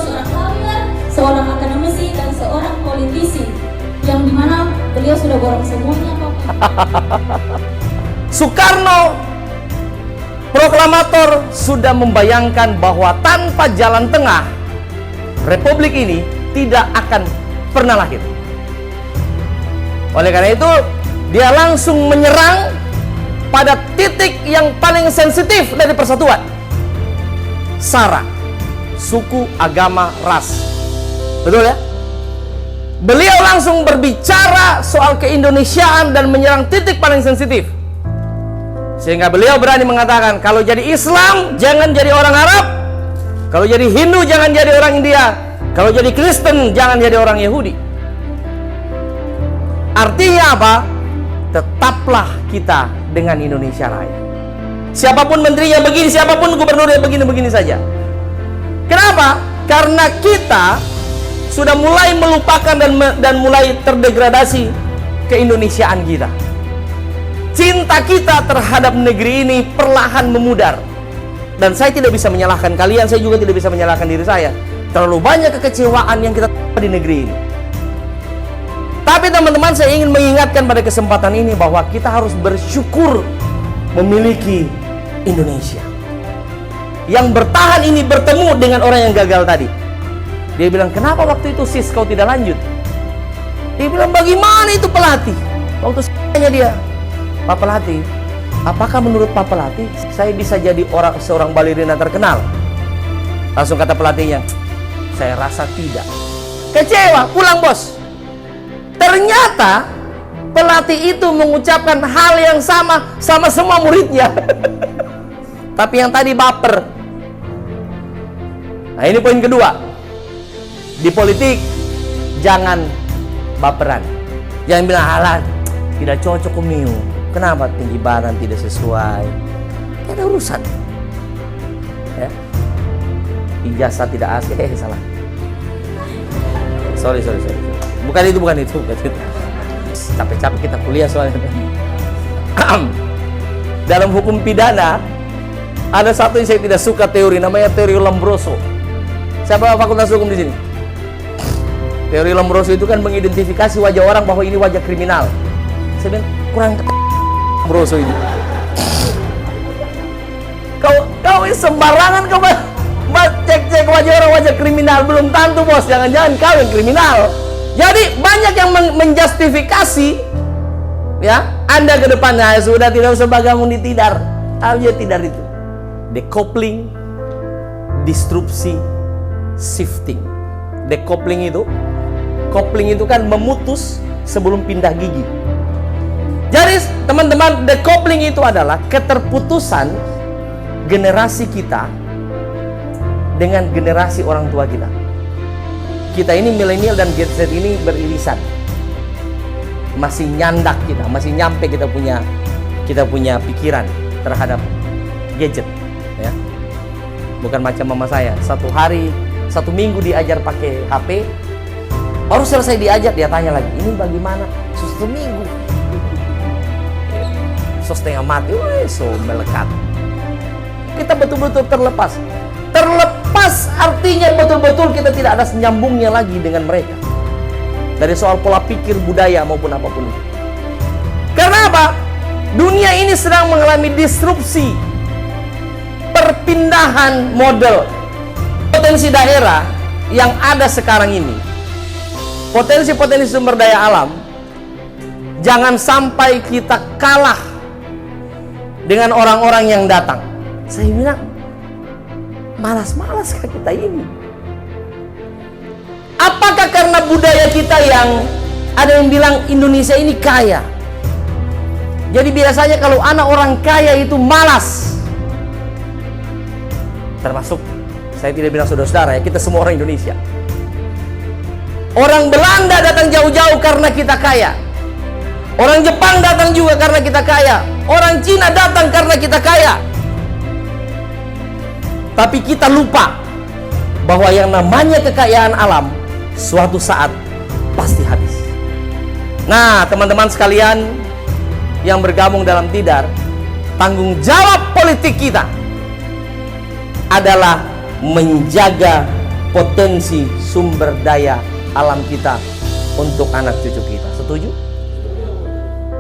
seorang lawyer, seorang akademisi, dan seorang politisi, yang dimana beliau sudah borong semuanya, Bapak. Soekarno, proklamator, sudah membayangkan bahwa tanpa jalan tengah, Republik ini tidak akan pernah lahir. Oleh karena itu, dia langsung menyerang pada titik yang paling sensitif dari persatuan. Sara, suku, agama, ras. Betul ya? Beliau langsung berbicara soal keindonesiaan dan menyerang titik paling sensitif. Sehingga beliau berani mengatakan, kalau jadi Islam jangan jadi orang Arab, kalau jadi Hindu jangan jadi orang India, kalau jadi Kristen jangan jadi orang Yahudi. Artinya apa? Tetaplah kita dengan Indonesia Raya. Siapapun menterinya begini, siapapun gubernurnya begini-begini saja. Kenapa? Karena kita sudah mulai melupakan dan mulai terdegradasi keindonesiaan kita. Cinta kita terhadap negeri ini perlahan memudar. Dan saya tidak bisa menyalahkan kalian, saya juga tidak bisa menyalahkan diri saya. Terlalu banyak kekecewaan yang kita di negeri ini. Tapi teman-teman, saya ingin mengingatkan pada kesempatan ini bahwa kita harus bersyukur memiliki Indonesia. Yang bertahan ini bertemu dengan orang yang gagal tadi. Dia bilang, kenapa waktu itu sis kau tidak lanjut? Dia bilang, bagaimana itu pelatih? Waktu tanya dia, Pak Pelatih, apakah menurut Pak Pelatih saya bisa jadi seorang balerina terkenal? Langsung kata pelatihnya, saya rasa tidak. Kecewa, pulang bos. Ternyata pelatih itu mengucapkan hal yang sama semua muridnya. Tapi yang tadi baper. Nah, ini poin kedua. Di politik jangan baperan. Jangan bilang, halah, tidak cocok Miu. Kenapa tinggi badan tidak sesuai? Tidak ada urusan. Ya. Ijazah tidak asli. Salah. Sorry. Bukan itu. Capek-capek kita kuliah soalnya. Dalam hukum pidana ada satu yang saya tidak suka teori, namanya teori Lombroso. Siapa fakultas hukum di sini? Teori Lombroso itu kan mengidentifikasi wajah orang bahwa ini wajah kriminal. Saya bilang kurang Lombroso ini. Kau sembarangan kau cek wajah orang, wajah kriminal. Belum tentu bos, jangan-jangan kau yang kriminal. Jadi banyak yang menjustifikasi ya, Anda ke depannya sudah tidak usah bagaimana ditidar. Aja tidar itu. Decoupling, disrupsi, shifting. Decoupling itu, coupling itu kan memutus sebelum pindah gigi. Jadi teman-teman, decoupling itu adalah keterputusan generasi kita dengan generasi orang tua kita. Kita ini milenial dan Gen Z ini beririsan. Masih nyandak kita, masih nyampe kita punya pikiran terhadap gadget, ya. Bukan macam mama saya, satu minggu diajar pakai HP, baru selesai diajar dia tanya lagi, ini bagaimana? Satu minggu, so setengah mati, so melekat. Kita betul-betul terlepas. Terlepas artinya betul-betul kita tidak ada nyambungnya lagi dengan mereka. Dari soal pola pikir, budaya maupun apapun itu. Karena apa? Dunia ini sedang mengalami disrupsi, perpindahan model. Potensi daerah yang ada sekarang ini, potensi-potensi sumber daya alam, jangan sampai kita kalah dengan orang-orang yang datang. Saya bilang, malas-malas kita ini. Apakah karena budaya kita yang ada yang bilang Indonesia ini kaya? Jadi biasanya kalau anak orang kaya itu malas. Termasuk, saya tidak bilang saudara-saudara ya, kita semua orang Indonesia. Orang Belanda datang jauh-jauh karena kita kaya. Orang Jepang datang juga karena kita kaya. Orang Cina datang karena kita kaya. Tapi kita lupa bahwa yang namanya kekayaan alam suatu saat pasti habis. Nah, teman-teman sekalian yang bergabung dalam Tidar, tanggung jawab politik kita adalah menjaga potensi sumber daya alam kita untuk anak cucu kita. Setuju?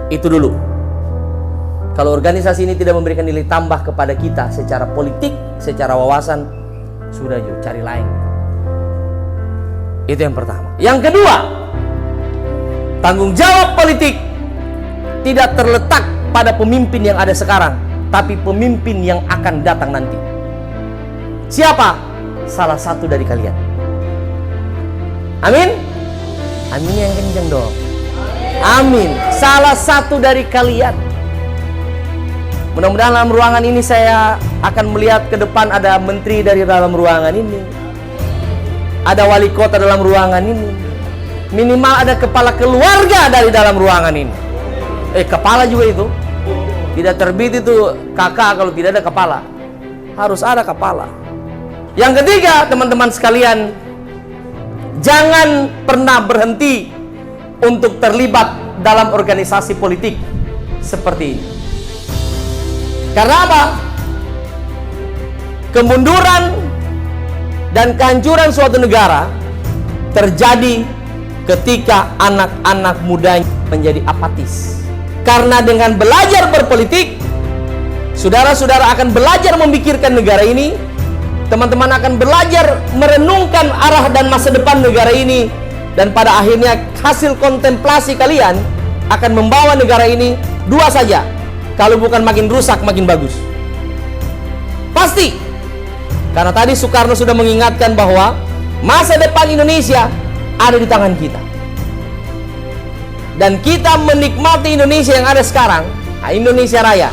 Itu dulu. Kalau organisasi ini tidak memberikan nilai tambah kepada kita secara politik, secara wawasan, sudah yuk cari lain. Itu yang pertama. Yang kedua, tanggung jawab politik tidak terletak pada pemimpin yang ada sekarang, tapi pemimpin yang akan datang nanti. Siapa? Salah satu dari kalian. Amin? Amin yang kencang dong. Amin. Salah satu dari kalian. Mudah-mudahan dalam ruangan ini saya akan melihat ke depan ada menteri dari dalam ruangan ini. Ada wali kota dalam ruangan ini. Minimal ada kepala keluarga dari dalam ruangan ini. Kepala juga itu. Tidak terbit itu kakak kalau tidak ada kepala. Harus ada kepala. Yang ketiga, teman-teman sekalian, jangan pernah berhenti untuk terlibat dalam organisasi politik seperti ini. Karena apa? Kemunduran dan kehancuran suatu negara terjadi ketika anak-anak mudanya menjadi apatis. Karena dengan belajar berpolitik, saudara-saudara akan belajar memikirkan negara ini, teman-teman akan belajar merenungkan arah dan masa depan negara ini, dan pada akhirnya hasil kontemplasi kalian akan membawa negara ini dua saja. Kalau bukan makin rusak, makin bagus. Pasti. Karena tadi Soekarno sudah mengingatkan bahwa masa depan Indonesia ada di tangan kita. Dan kita menikmati Indonesia yang ada sekarang, Indonesia Raya.